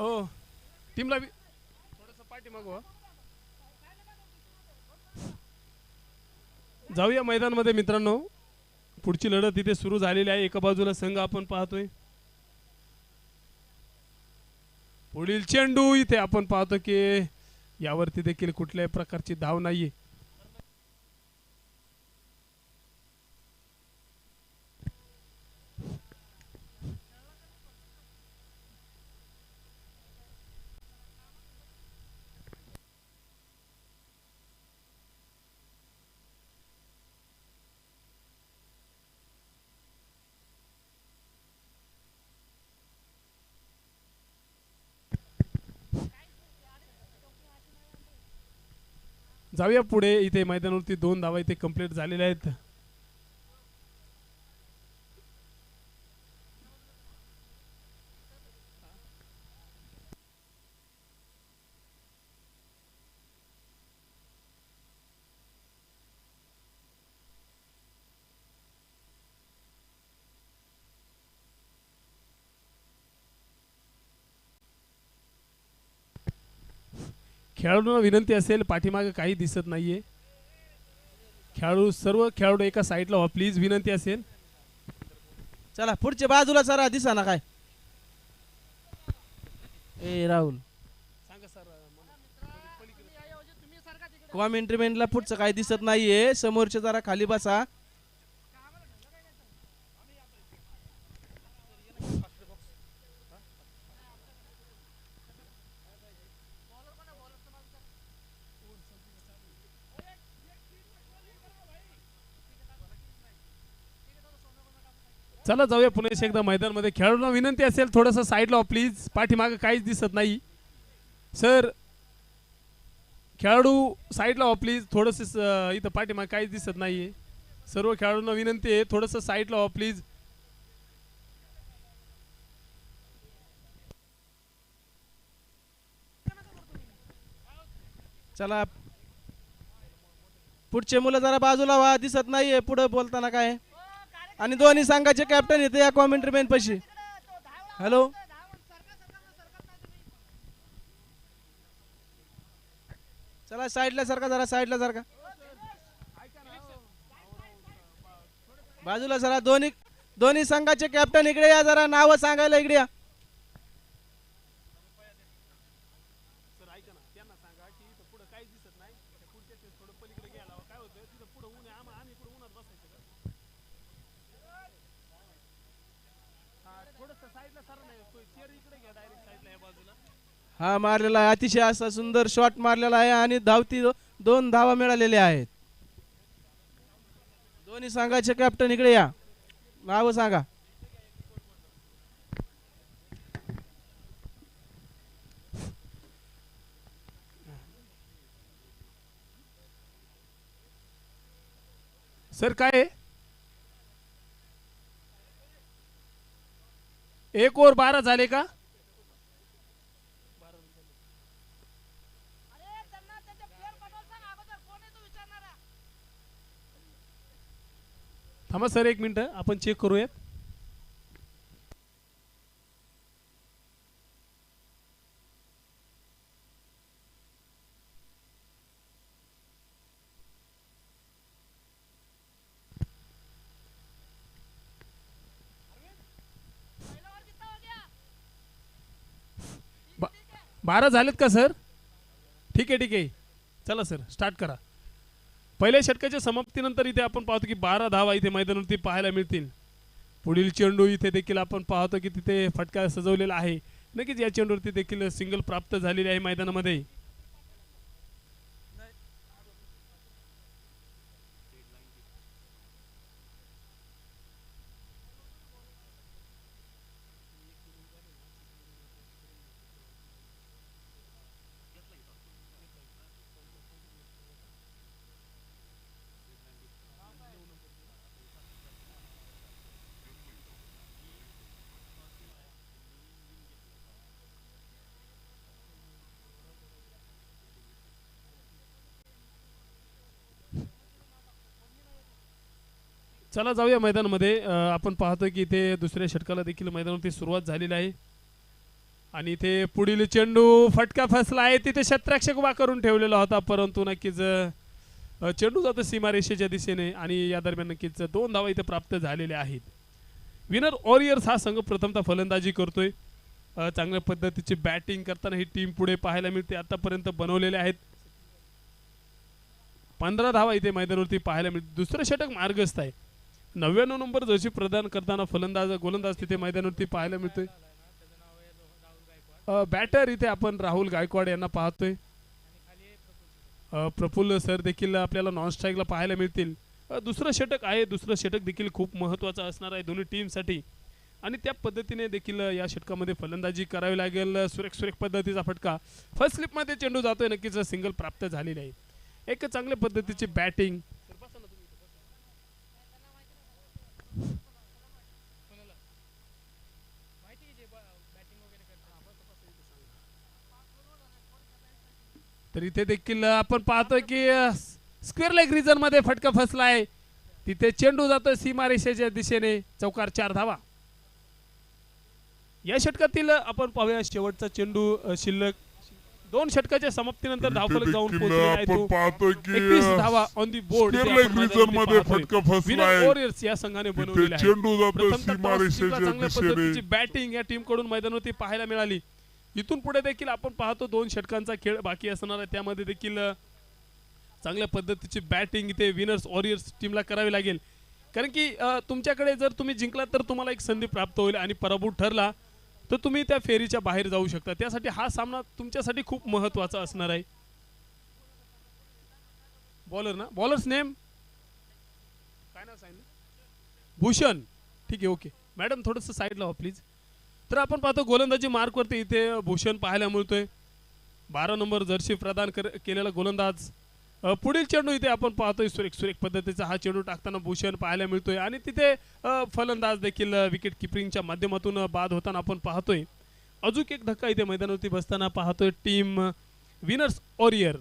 हो टीमला थोडंसं पाठीमागू हा. जाऊया मैदानामध्ये मित्रांनो. पुढची लढत इथे सुरू झालेली आहे. एका बाजूला संघ आपण पाहतोय. पुढील चेंडू इथे आपण पाहतो की यावरती देखील कुठल्याही प्रकारची धाव नाहीये. जाऊया पुढे. इथे मैदानावरती 2 धावा इथे कंप्लीट झालेल्या आहेत. खेळाडूंना विनंती असेल, पाठीमागे काही दिसत नाहीये. सर्व खेळाडू एका साईडला व्हा प्लीज, विनंती असेल. चला पुढच्या बाजूला सरा दिसा ना काय. ए राहुल सांगा सर. कॉमेंट्रीमेंटला पुढचं काही दिसत नाहीये. समोरचे जरा खाली बसा. चला जाऊया पुन्हा एकदा मैदानामध्ये. खेळाडूंना विनंती असेल थोडंसं साईडला प्लीज, पाठीमागे काहीच दिसत नाही सर. खेळाडू साईडला प्लीज, थोडंसं इथं पाठीमागे काहीच दिसत नाहीये. सर्व खेळाडूंना विनंती आहे थोडंसं साईडला प्लीज. चला पुढचे मुलं जरा बाजूला व्हा, दिसत नाहीये पुढे बोलताना काय. आणि दोन्ही संघाचे कॅप्टन येते या कॉमेंट्रीमॅन पाशी. हॅलो चला साईडला सारखा, जरा साईडला सारखा, बाजूला जरा. दोन्ही संघाचे कॅप्टन इकडे या, जरा नाव सांगायला इकडे या. हा मारलेला आहे, अतिशय असा सुंदर शॉट मारलेला आहे आणि धावती 2 धावा मिळालेल्या आहेत. दोन्ही संघाचे कॅप्टन इकडे या, नाव सांगा. सर काय 1 ओव्हर 12 झाले का? थांबा सर 1 मिनिट, आपण चेक करूयात. बारा झालेत का सर? ठीक आहे. चला सर स्टार्ट करा. पहिल्या षटकाच्या समाप्तीनंतर इथे आपण पाहतो की 12 धावा इथे मैदानावरती पाहायला मिळतील. पुढील चेंडू इथे देखील आपण पाहतो की तिथे फटका सजवलेला आहे. नक्कीच या चेंडूवरती देखील सिंगल प्राप्त झालेली आहे मैदानामध्ये. चला जाऊया मैदानामध्ये. आपण पाहतो की इथे दुसऱ्या षटकाला देखील मैदानावरती सुरुवात झालेली आहे. आणि इथे पुढील चेंडू फटका फसला आहे, तिथे क्षेत्ररक्षक उभा करून ठेवलेला होता, परंतु नक्कीच चेंडू जातो सीमारेषेच्या दिशेने आणि या दरम्यान नक्कीच 2 धावा इथे प्राप्त झालेल्या आहेत. विनर वॉरियर्स हा संघ प्रथमतः फलंदाजी करतोय. चांगल्या पद्धतीची बॅटिंग करताना ही टीम पुढे पाहायला मिळते. आतापर्यंत बनवलेले आहेत 15 धावा इथे मैदानावरती पाहायला मिळते. दुसरं षटक मार्गस्थ आहे. 99 नंबर जशी प्रदान करताना गोलंदाज तिथे मैदानावरती पाहायला मिळतोय. बॅटर इथे आपण राहुल गायकवाड यांना पाहतोय. प्रफुल्ल सर देखील आपल्याला नॉन स्ट्राईकला पाहायला मिळतील. दुसरं षटक आहे. दुसरं षटक देखील खूप महत्त्वाचं असणार आहे दोन्ही टीमसाठी आणि त्या पद्धतीने देखील या षटकामध्ये फलंदाजी करावी लागेल. सुरेख पद्धतीचा फटका फर्स्ट स्लिपमध्ये चेंडू जातोय. नक्कीच सिंगल प्राप्त झालेली आहे. एक चांगल्या पद्धतीची बॅटिंग तर इथे देखील आपण पाहतोय की स्क्वेअर लेग रिजन मध्ये फटका फसला आहे. तिथे चेंडू जातोय सीमारेषेच्या दिशेने. चौकार 4 धावा. या षटकातील आपण पाहूया शेवटचा चेंडू शिल्लक 2 षटकाच्या समाप्तीनंतर धावफलक जाऊन पोहोचले आहे. तो 21 धावा ऑन दी बोर्ड वॉरियर्स या संघाने बनवलेला आहे. चांगल्या पद्धतीची बॅटिंग या टीम कडून मैदानावरती पाहायला मिळाली. इथून पुढे देखील आपण पाहतो 2 षटकांचा खेळ बाकी असणार आहे. त्यामध्ये देखील चांगल्या पद्धतीची बॅटिंग इथे विनर्स वॉरियर्स टीमला करावी लागेल. कारण की तुमच्याकडे जर तुम्ही जिंकलात तर तुम्हाला एक संधी प्राप्त होईल आणि पराभूत ठरला तर तुम्ही त्या फेरीच्या बाहेर जाऊ शकता. त्यासाठी हा सामना तुमच्यासाठी खूप महत्त्वाचा असणार आहे. बॉलर ना, बॉलर्स नेम काय नाव सांगितलं? भूषण. ठीक आहे, ओके मॅडम थोडंसं साईडला व्हा प्लीज. तर आपण पाहतो गोलंदाजी मार्कवरती इथे भूषण पाहायला मिळतोय. 12 नंबर जर्सी प्रदान केलेला गोलंदाज. पुढील चेंडू इथे आपण पाहतोय सुरेख पद्धतीचा हा चेंडू टाकताना भूषण पाहायला मिळतोय आणि तिथे फलंदाज देखील विकेट किपरिंगच्या माध्यमातून बाद होताना आपण पाहतोय. अजून एक धक्का इथे मैदानावरती बसताना पाहतोय टीम विनर्स वॉरियर.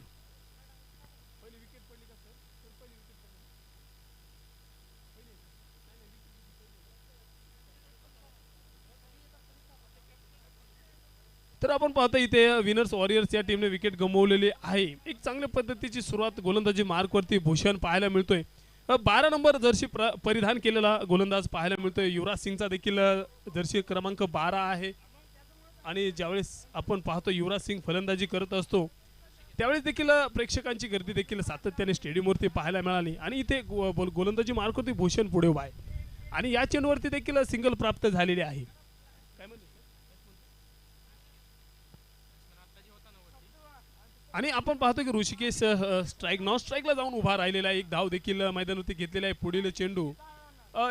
तर आपण पाहतो इथे विनर्स वॉरियर्स या टीमने विकेट गमावलेली आहे. एक चांगल्या पद्धतीची सुरुवात गोलंदाजी मार्कवरती भूषण पाहायला मिळतोय. 12 नंबर जर्सी परिधान केलेला गोलंदाज पाहायला मिळतोय. युवराज सिंगचा देखील जर्सी क्रमांक 12 आहे आणि ज्यावेळेस आपण पाहतो युवराज सिंग फलंदाजी करत असतो त्यावेळेस देखील प्रेक्षकांची गर्दी देखील सातत्याने स्टेडियमवरती पाहायला मिळाली आणि इथे गोलंदाजी मार्कवरती भूषण पुढे उभा आहे आणि या चेंडूवरती देखील सिंगल प्राप्त झालेले आहे. आणि आपण पाहतो की ऋषिकेश नॉन स्ट्राईकला जाऊन उभा राहिलेला आहे. एक धाव देखील मैदानावरती घेतलेला आहे. पुढील चेंडू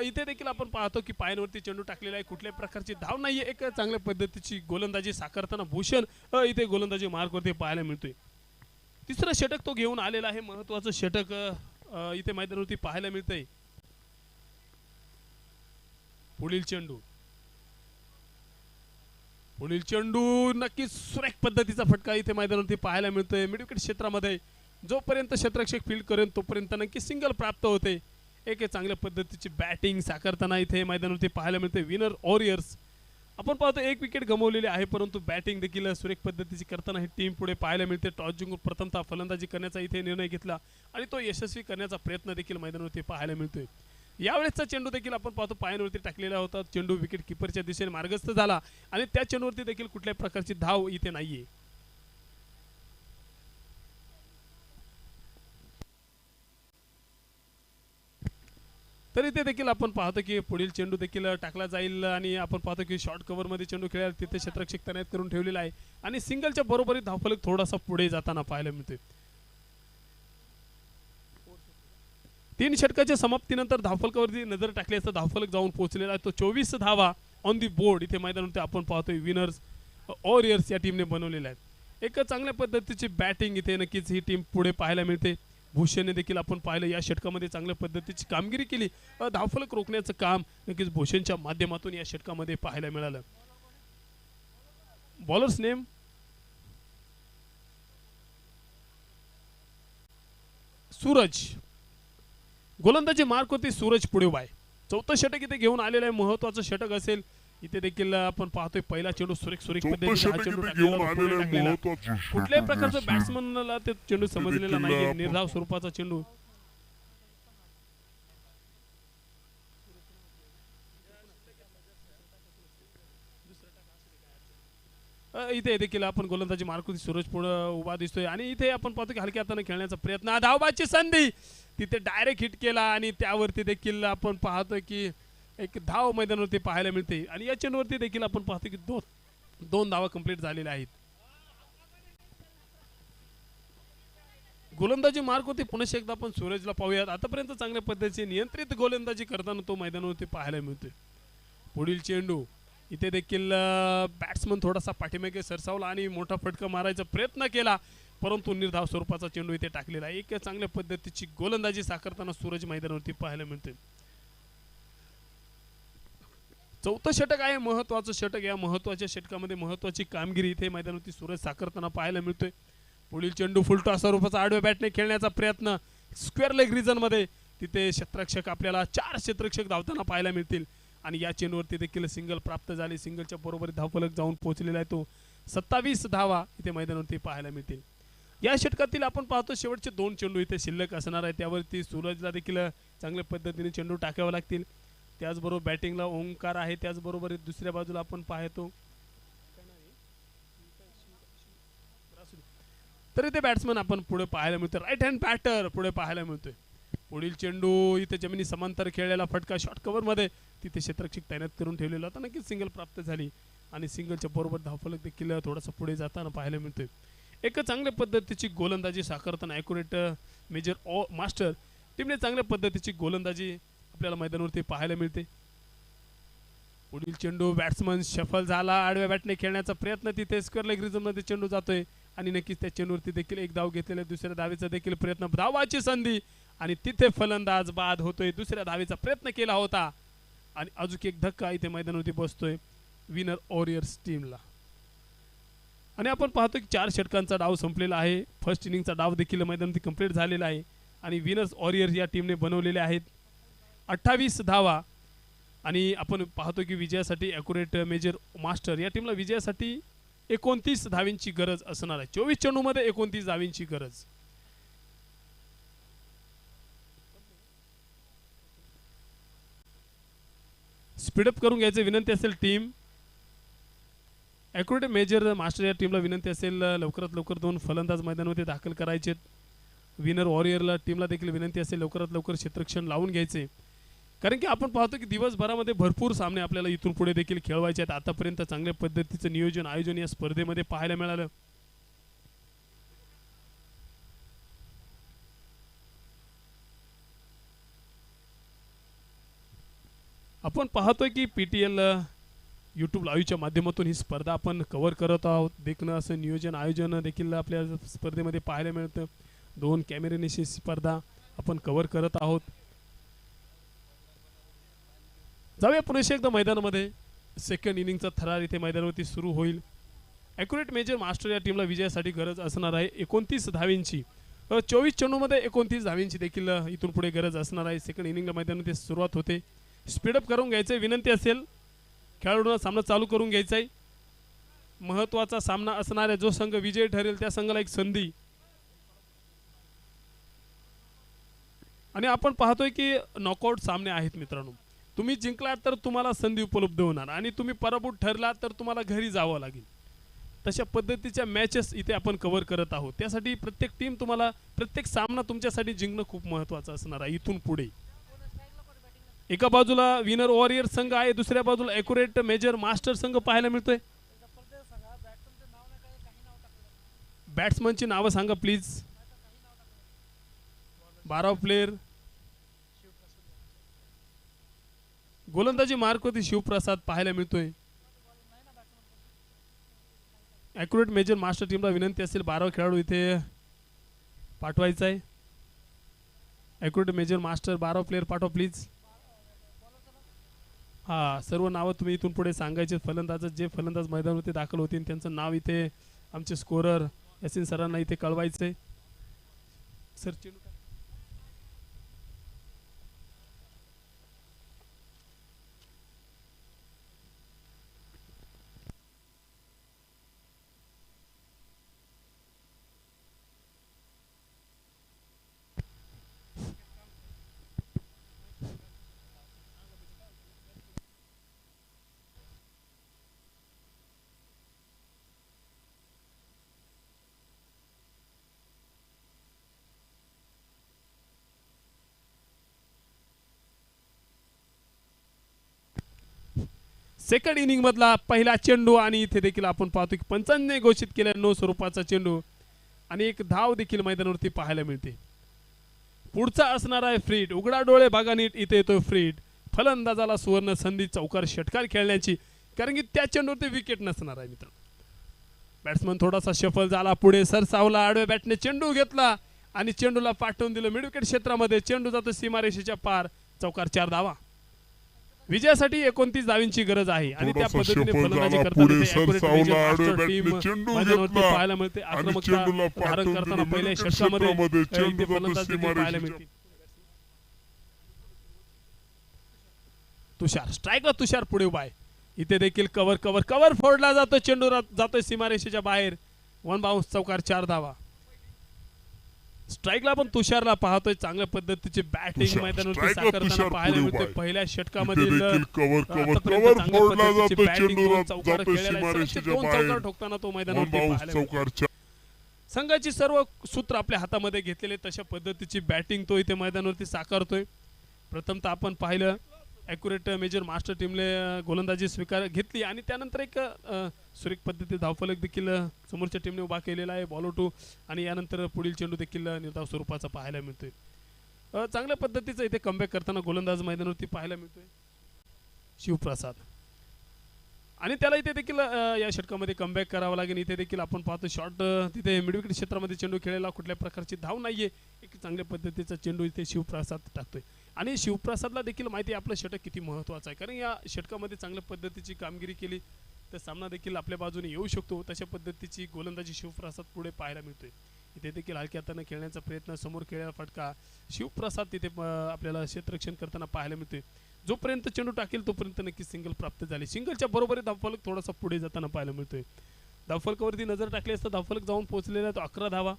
इथे देखील आपण पाहतो की पायांवरती चेंडू टाकलेला आहे. कुठल्याही प्रकारची धाव नाहीये. एक चांगल्या पद्धतीची गोलंदाजी साकारताना भूषण इथे गोलंदाजी मार्कवरती पाहायला मिळतोय. तिसरं षटक तो घेऊन आलेला आहे. महत्वाचं षटक इथे मैदानावरती पाहायला मिळतंय. पुढील चेंडू नक्कीच सुरेख पद्धतीचा फटका इथे मैदानावरती पाहायला मिळतोय. मिड विकेट क्षेत्रामध्ये जोपर्यंत क्षेत्ररक्षक फील्ड करेल तोपर्यंत नक्की सिंगल प्राप्त होते. एक चांगल्या पद्धतीची बॅटिंग साकारताना इथे मैदानावरती पाहायला मिळते विनर वॉरियर्स. आपण पाहतो 1 विकेट गमावलेली आहे परंतु बॅटिंग देखील सुरेख पद्धतीची करताना ही टीम पुढे पाहायला मिळते. टॉस जिंकून प्रथमतः फलंदाजी करण्याचा इथे निर्णय घेतला आणि तो यशस्वी करण्याचा प्रयत्न देखील मैदानावरती पाहायला मिळतोय. यावेळेसचा चेंडू देखील आपण पाहतो पायांवरती टाकलेला होता. चेंडू विकेट किपरच्या दिशेने मार्गस्थ झाला आणि त्या चेंडूवरती देखील कुठल्याही प्रकारची धाव इथे नाहीये. तर इथे देखील आपण पाहतो की पुढील चेंडू देखील टाकला जाईल आणि आपण पाहतो की शॉर्ट कव्हर मध्ये चेंडू खेळायला तिथे क्षेत्ररक्षक तैनात करून ठेवलेला आहे आणि सिंगलच्या बरोबरीत धावफलक थोडासा पुढे जाताना पाहायला मिळतोय. 3 षटकाच्या समाप्तीनंतर धावफलकावरती नजर टाकली असता धावफलक जाऊन पोहोचलेला आहे. तो 24 धावा ऑन दी बोर्ड इथे मैदानावरती आपण पाहतोय विनर्स वॉरियर्स या टीमने बनवलेला आहे. एक चांगल्या पद्धतीची बॅटिंग इथे नक्कीच ही टीम पुढे पाहायला मिळते. भूषणने देखील आपण पाहिलं या षटकामध्ये चांगल्या पद्धतीची कामगिरी केली. धावफलक रोखण्याचं काम नक्कीच भूषणच्या माध्यमातून या षटकामध्ये पाहायला मिळालं. Bowlers name Suraj. गोलंदाजी मार्क होती सूरज पुढे उभा आहे. 4थं षटक इथे घेऊन आलेलं आहे. महत्वाचं षटक असेल इथे देखील आपण पाहतोय पहिला चेंडू सुरेख पद्धतीने हा षटक चेंडू इथे टाकलेला, घेऊन पुढे आलेले टाकलेला. महत्वाचे कुठल्याही षटक प्रकारचं असेल. बॅट्समनला ते चेंडू समजलेला देखील नाहीये, आपण- निर्धाव स्वरूपाचा चेंडू. इथे देखील आपण गोलंदाजी मार्कुती सूरज पुढे उभा दिसतोय आणि इथे आपण पाहतो की हलक्या हाताने खेळण्याचा प्रयत्न, धावबाची संधी, तिथे डायरेक्ट हिट केला आणि त्यावरती देखील आपण पाहतोय की एक धाव मैदानावरती पाहायला मिळते आणि या चेंडूवरती देखील आपण पाहतो की दोन धावा कंप्लीट झालेल्या आहेत. गोलंदाजी मार्क होती पुन्हा एकदा आपण सूरजला पाहूयात. आतापर्यंत चांगल्या पद्धतीने नियंत्रित गोलंदाजी करताना तो मैदानावरती पाहायला मिळतोय. पुढील चेंडू इथे देखील बॅट्समन थोडासा पाठीमागे सरसावला आणि मोठा फटका मारायचा प्रयत्न केला, परंतु निर्धाव स्वरूपाचा चेंडू इथे टाकलेला. एक चांगल्या पद्धतीची गोलंदाजी साकारताना सूरज मैदानावरती पाहायला मिळतोय. चौथं षटक आहे महत्वाचं षटक. या महत्वाच्या षटकामध्ये महत्वाची कामगिरी इथे मैदानावरती सूरज साकारताना पाहायला मिळतोय. पुढील चेंडू फुलटॉस स्वरूपाचा आडव्या बॅटने खेळण्याचा प्रयत्न स्क्वेअर लेग रिजन मध्ये, तिथे क्षेत्ररक्षक आपल्याला 4 क्षेत्ररक्षक धावताना पाहायला मिळतील आणि या चेंडूवरती देखील सिंगल प्राप्त झाली. सिंगलच्या बरोबर धावफलक जाऊन पोहोचलेला आहे तो. 27 धावा इथे मैदानावरती पाहायला मिळतील. या षटकातील आपण पाहतो शेवटचे 2 चेंडू इथे शिल्लक असणार आहे, त्यावरती सूरजला देखील चांगल्या पद्धतीने चेंडू टाकावे लागतील. त्याचबरोबर बॅटिंगला ओंकार आहे, त्याचबरोबर दुसऱ्या बाजूला आपण पाहतो तर इथे बॅट्समन आपण पुढे पाहायला मिळतो. राईट हँड बॅटर पुढे पाहायला मिळतोय. पुढील चेंडू इथे जमिनी समांतर खेळलेला फटका शॉर्ट कव्हर मध्ये, तिथे क्षेत्ररक्षक तैनात करून ठेवलेला होता. नक्कीच सिंगल प्राप्त झाली आणि सिंगलच्या बरोबर धावफलक देखील थोडासा पुढे जाताना पाहायला मिळतोय. एक चांगल्या पद्धतीची गोलंदाजी साकारताना ॲक्युरेट मेजर मास्टर टीमने चांगल्या पद्धतीची गोलंदाजी आपल्याला मैदानावरती पाहायला मिळते. पुढील चेंडू बॅट्समन शफल झाला, आडव्या बॅटने खेळण्याचा प्रयत्न, तिथे स्क्वेअर लेग रिजन मध्ये चेंडू जातोय आणि नक्कीच त्या चेंडूवरती देखील एक धाव घेतलेला, दुसऱ्या धावेचा देखील प्रयत्न, धावाची संधी आणि तिथे फलंदाज बाद होतोय. दुसऱ्या धावेचा प्रयत्न केला होता आणि अजून एक धक्का इथे मैदानावरती बसतोय विनर वॉरियर्स टीमला. आणि आपण पाहतो की 4 षटकांचा डाव संपलेला आहे. फर्स्ट इनिंगचा डाव देखील मैदानावरती कंप्लीट झालेला आहे आणि विनर्स वॉरियर्स या टीमने बनवलेले आहेत 28 धावा. आणि आपण पाहतो की विजयासाठी ॲक्युरेट मेजर मास्टर या टीमला विजयासाठी 29 धावींची गरज असणार आहे. 24 चेंडूमध्ये 29 धावींची गरज. स्पीडअप करून घ्यायचे विनंती असेल टीम. ॲक्युरेट मेजर मास्टर या टीमला विनंती असेल लवकरात लवकर 2 फलंदाज मैदानामध्ये दाखल करायचे. विनर वॉरियरला टीमला देखील विनंती असेल लवकरात लवकर क्षेत्ररक्षण लावून घ्यायचे, कारण की आपण पाहतो की दिवसभरामध्ये भरपूर सामने आपल्याला इथून पुढे देखील खेळवायचे आहेत. आतापर्यंत चांगल्या पद्धतीचं नियोजन आयोजन या स्पर्धेमध्ये पाहायला मिळालं. आपण पाहतोय की PTL यूट्यूब लाईव्हच्या माध्यमातून ही स्पर्धा आपण कव्हर करत आहोत. देखणं असं नियोजन आयोजन देखील आपल्या स्पर्धेमध्ये पाहायला मिळतं. 2 कॅमेऱ्याने ही स्पर्धा आपण कव्हर करत आहोत. जाऊया पुन्हा एकदा मैदानामध्ये. सेकंड इनिंगचा थरार इथे मैदानावरती सुरू होईल. ॲक्युरेट मेजर मास्टर या टीमला विजयासाठी गरज असणार आहे 29 धावींची. 24 चेंडूमध्ये 29 धावींची देखील इथून पुढे गरज असणार आहे. सेकंड इनिंगला मैदानामध्ये सुरुवात होते. स्पीडअप करून घ्यायचं विनंती असेल खेळाडूंना, सामना चालू करून घ्यायचा आहे. महत्वाचा सामना असणार आहे. जो संघ विजय ठरेल त्या संघाला एक संधी. आणि आपण पाहतोय की नॉकआउट सामने आहेत मित्रांनो. तुम्ही जिंकलात तर तुम्हाला संधी उपलब्ध होणार आणि तुम्ही पराभूत ठरलात तर तुम्हाला घरी जावं लागेल. तशा पद्धतीच्या मॅचेस इथे आपण कव्हर करत आहोत. त्यासाठी प्रत्येक टीम तुम्हाला प्रत्येक सामना तुमच्यासाठी जिंकणं खूप महत्त्वाचं असणार आहे इथून पुढे. एका बाजूला विनर वॉरियर संघ आहे, दुसऱ्या बाजूला ॲक्युरेट मेजर मास्टर संघ पाहायला मिळतोय. बॅट्समनची नावं सांगा प्लीज. 12 प्लेयर. गोलंदाजी मार्क होती शिवप्रसाद पाहायला मिळतोय. ॲक्युरेट मेजर मास्टर टीमला विनंती असेल 12 खेळाडू इथे पाठवायचा आहे. ॲक्युरेट मेजर मास्टर 12 प्लेयर पाठवा प्लीज. हा, सर्व नावं तुम्ही इथून पुढे सांगायचे. फलंदाज जे फलंदाज मैदानावरती दाखल होतील त्यांचं नाव इथे आमचे स्कोरर यासीन सरांना इथे कळवायचंय. सर चेंडू सेकंड इनिंग मधला पहिला चेंडू आणि इथे देखील आपण पाहतो की पंचांनी घोषित केल्या नो स्वरूपाचा चेंडू आणि एक धाव देखील मैदानावरती पाहायला मिळते. पुढचा असणार आहे फ्रीड. उघडा डोळे बघा नीट, इथे येतोय फ्रीड. फलंदाजाला सुवर्ण संधी चौकार षटकार खेळण्याची, कारण की त्या चेंडूवरती विकेट नसणार आहे मित्र. बॅट्समन थोडासा शफल झाला, पुढे सरसावला, आडव्या बॅटने चेंडू घेतला आणि चेंडूला पाठवून दिलं मिड विकेट क्षेत्रामध्ये. चेंडू जातो सीमारेषेच्या पार, चौकार 4 धावा. विजयासाठी 29 धावींची गरज आहे आणि त्या पद्धतीने फलंदाजी करताना पाहायला मिळते. आक्रमकता धारण करताना पहिल्या षटकामध्ये फलंदाजी पाहायला मिळते. तुषार स्ट्राईकला, तुषार पुढे उभा आहे. इथे देखील कव्हर कव्हर कव्हर फोडला जातो, चेंडू जातोय सीमारेषेच्या बाहेर. 1 बाउन्स, चौकार 4 धावा. स्ट्राईकला आपण तुषारला पाहतोय, चांगल्या पद्धतीची बॅटिंग मैदानावरती साकारताना पाहायला मिळते. पहिल्या षटकामध्ये चौकार ठोकताना तो मैदानावरती संघाची सर्व सूत्र आपल्या हातामध्ये घेतलेले तशा पद्धतीची बॅटिंग तो इथे मैदानावरती साकारतोय. प्रथमतः आपण पाहिलं ॲक्युरेट मेजर मास्टर टीमने गोलंदाजी स्वीकार घेतली आणि त्यानंतर एक सुरेख पद्धती धावफलक देखील समोरच्या टीमने उभा केलेला आहे, बॉल टू, आणि यानंतर पुढील चेंडू देखील निर्धाव स्वरूपाचा पाहायला मिळतोय. चांगल्या पद्धतीचं इथे कमबॅक करताना गोलंदाज मैदानावरती पाहायला मिळतोय शिवप्रसाद, आणि त्याला इथे देखील या षटकामध्ये कमबॅक करावं लागेल. इथे देखील आपण पाहतो शॉर्ट तिथे मिडविकेट क्षेत्रामध्ये चेंडू खेळायला कुठल्या प्रकारची धाव नाहीये. एक चांगल्या पद्धतीचा चेंडू इथे शिवप्रसाद टाकतोय आणि शिवप्रसादला देखील माहिती आहे आपलं षटक किती महत्त्वाचं आहे, कारण या षटकामध्ये चांगल्या पद्धतीची कामगिरी केली तर सामना देखील आपल्या बाजूने येऊ शकतो. तशा पद्धतीची गोलंदाजी शिवप्रसाद पुढे पाहायला मिळतोय. इथे देखील हलक्या हाताने खेळण्याचा प्रयत्न, समोर खेळलेला फटका, शिवप्रसाद तिथे आपल्याला क्षेत्ररक्षण करताना पाहायला मिळतोय. जोपर्यंत चेंडू टाकेल तोपर्यंत नक्की सिंगल प्राप्त झाली. सिंगलच्या बरोबरी धावफलक थोडासा पुढे जाताना पाहायला मिळतोय. धावफलकावरती नजर टाकली असता धावफलक जाऊन पोहोचलेला आहे तो 11 धावा.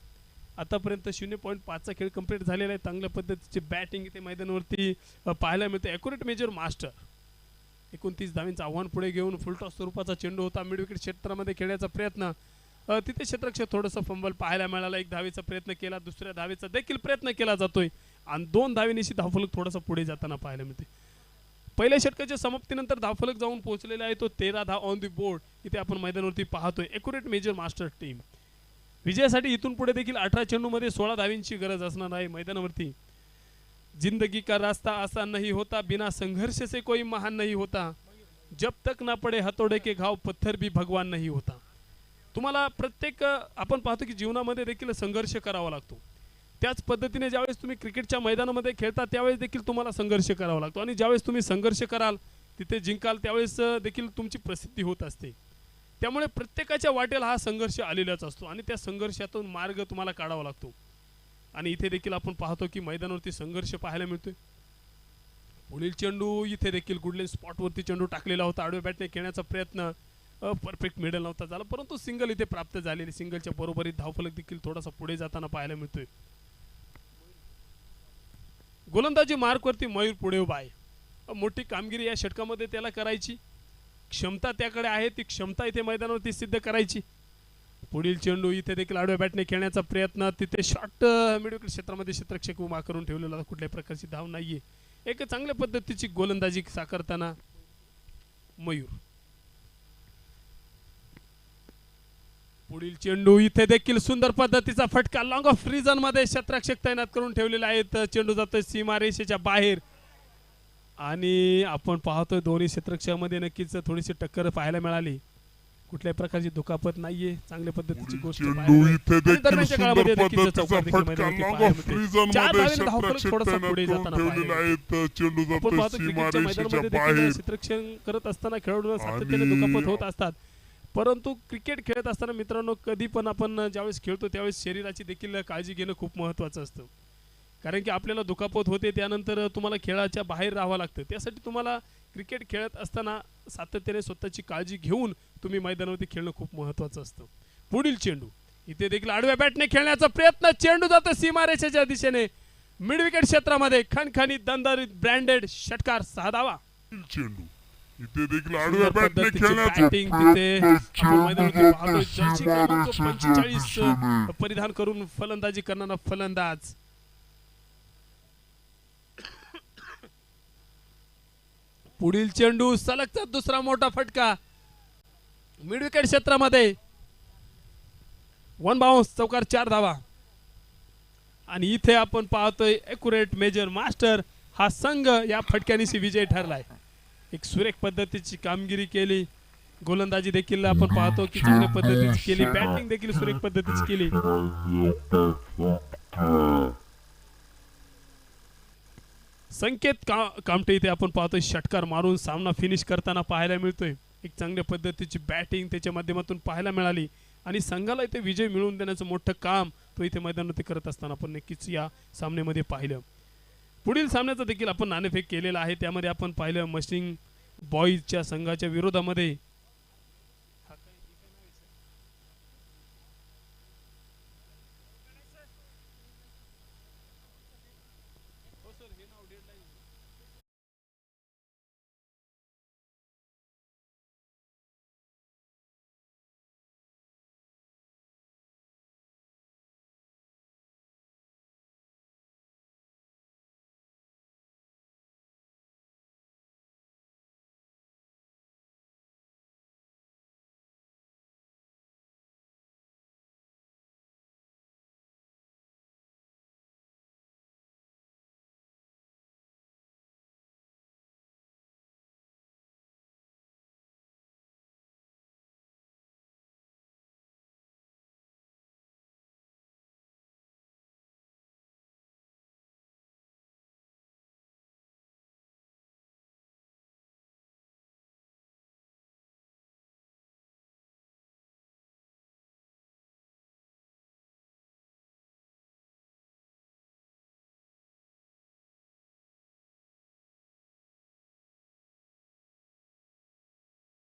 आतापर्यंत 0.5चा खेळ कंप्लीट झालेला आहे. चांगल्या पद्धतीची बॅटिंग इथे मैदानावरती पाहायला मिळते. ॲक्युरेट मेजर मास्टर 29 धावींचं आव्हान पुढे घेऊन फुलटॉस स्वरूपाचा चेंडू होता. मिड विकेट क्षेत्रामध्ये खेळण्याचा प्रयत्न, तिथे क्षेत्ररक्षक थोडंसं फंबल पाहायला मिळाला. 1 धावेचा प्रयत्न केला, दुसऱ्या धावेचा देखील प्रयत्न केला जातोय आणि 2 धावेनिशी धावफलक थोडासा पुढे जाताना पाहायला मिळते. पहिल्या षटकाच्या समाप्तीनंतर धावफलक जाऊन पोहोचलेला आहे तो 13 धाव ऑन दी बोर्ड इथे आपण मैदानावरती पाहतोय. ॲक्युरेट मेजर मास्टर टीम विजयासाठी इथून पुढे देखील 18 चेंडूमध्ये 16 धावींची गरज असणार आहे मैदानावरती. जिंदगी का रास्ता आसान नहीं होता, बिना संघर्ष से कोई महान नहीं होता, जब तक ना पडे हथौड़े के घाव पत्थर भी भगवान नहीं होता. तुम्हाला प्रत्येक आपण पाहतो की जीवनामध्ये देखील संघर्ष करावा लागतो. त्याच पद्धतीने ज्यावेळेस तुम्ही क्रिकेटच्या मैदानामध्ये खेळता त्यावेळेस देखील तुम्हाला संघर्ष करावा लागतो आणि ज्यावेळेस तुम्ही संघर्ष कराल तिथे जिंकाल त्यावेळेस देखील तुमची प्रसिद्धी होत असते. त्यामुळे प्रत्येकाच्या वाटेला हा संघर्ष आलेलाच असतो आणि त्या संघर्षातून मार्ग तुम्हाला काढावा लागतो. आणि इथे देखील आपण पाहतो की मैदानावरती संघर्ष पाहायला मिळतोय. पुढील चेंडू इथे देखील गुडलेन स्पॉटवरती चेंडू टाकलेला होता. आडव्या बॅटने खेळण्याचा प्रयत्न, परफेक्ट मिडल नव्हता झाला, परंतु सिंगल इथे प्राप्त झालेली. सिंगलच्या बरोबरीत धावफलक देखील थोडासा पुढे जाताना पाहायला मिळतोय. गोलंदाजी मार्कवरती मयूर पुढे उभा आहे. मोठी कामगिरी या षटकामध्ये त्याला करायची क्षमता त्याकडे आहे, ती क्षमता इथे मैदानावरती सिद्ध करायची. पुढील चेंडू इथे देखील आडव्या बॅटने खेळण्याचा प्रयत्न, तिथे शॉर्ट मिडविकेट क्षेत्रामध्ये क्षेत्ररक्षक उभा करून ठेवलेला, कुठल्याही प्रकारची धाव नाहीये. एक चांगल्या पद्धतीची गोलंदाजी साकारताना मयूर. पुढील चेंडू इथे देखील सुंदर पद्धतीचा फटका, लॉंग ऑफ रिजन मध्ये क्षेत्ररक्षक तैनात करून ठेवलेला आहे. चेंडू जातोय सीमारेषेच्या बाहेर आणि आपण पाहतोय दोन्ही क्षेत्ररक्षकामध्ये नक्कीच थोडीशी टक्कर पाहायला मिळाली. कुठल्याही प्रकारची दुखापत नाहीये. चांगल्या पद्धतीची गोष्ट दरम्यानच्या काळामध्ये नक्कीच चौकार देखील मैदानावरती पाहायला मिळते. 4 धावेने धावफलक थोडासा पुढे जाताना पाहायला मिळते. आपण पाहतो क्रिकेटच्या मैदानामध्ये देखील क्षेत्ररक्षण करत असताना खेळाडूंना सातत्याने दुखापत होत असतात, परंतु क्रिकेट खेळत असताना मित्रांनो कधी पण आपण ज्यावेळेस खेळतो त्यावेळेस शरीराची देखील काळजी घेणं खूप महत्त्वाचं असतं. कारण की आपल्याला दुखापत होते त्यानंतर तुम्हाला खेळाच्या बाहेर राहावं लागतं. त्यासाठी तुम्हाला क्रिकेट खेळत असताना सातत्याने स्वतःची काळजी घेऊन तुम्ही मैदानावरती खेळणं खूप महत्त्वाचं असतं. पुढील चेंडू इथे देखील आडव्या बॅटने खेळण्याचा प्रयत्न, चेंडू जातो सीमारेषेच्या दिशेने मिड विकेट क्षेत्रामध्ये. खणखणीत दणदणीत ब्रँडेड षटकार, 6 धावा. चेंडू इथे देखील आडव्या बॅटने बॅटिंग तिथे 45 परिधान करून फलंदाजी करणारा फलंदाज. पुढील चेंडू सलगचा दुसरा मोठा फटका मिड विकेट क्षेत्रामध्ये. 1 बाउन्स, चौकार 4 धावा. आणि इथे आपण पाहतोय ॲक्युरेट मेजर मास्टर हा संघ या फटक्यानिशी विजय ठरलाय. एक सुरेख पद्धतीची कामगिरी केली. गोलंदाजी देखील आपण पाहतो की चांगल्या पद्धतीची केली. बॅटिंग देखील सुरेख पद्धतीची केली. संकेत कामटे इथे आपण पाहतोय षटकार मारून सामना फिनिश करताना पाहायला मिळतोय. एक चांगल्या पद्धतीची बॅटिंग त्याच्या माध्यमातून पाहायला मिळाली आणि संघाला इथे विजय मिळवून देण्याचं मोठं काम तो इथे मैदानावरती करत असताना आपण नक्कीच या सामन्यामध्ये पाहिलं. पुढील सामन्याचं देखील आपण नाणेफेक केलेला आहे. त्यामध्ये आपण पाहिलं मस्टिंग बॉईजच्या संघाच्या विरोधामध्ये